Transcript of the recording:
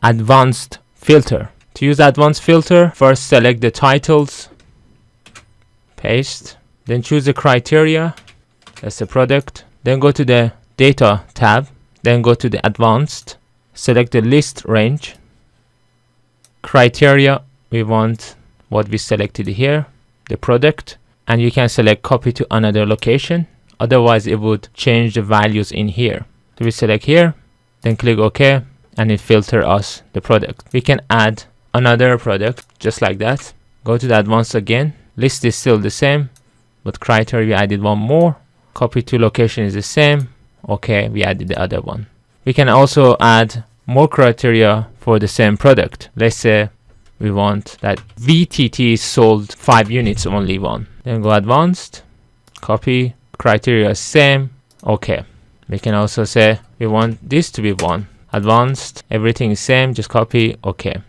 advanced filter. To use advanced filter, first select the titles, paste, then choose the criteria, that's the product, then go to the data tab, then go to the advanced, select the list range, criteria, we want what we selected here, the product, and you can select copy to another location, otherwise it would change the values in here. So we select here, then click OK, and it filter us the product. We can add another product just like that. Go to the advanced again, list is still the same, but criteria we added one more, copy to location is the same, okay, we added the other one. We can also add more criteria for the same product. Let's say we want that VTT sold 5 units, only one. Then go advanced, copy, criteria same, okay. We can also say we want this to be 1. Advanced, everything is same, just copy, okay.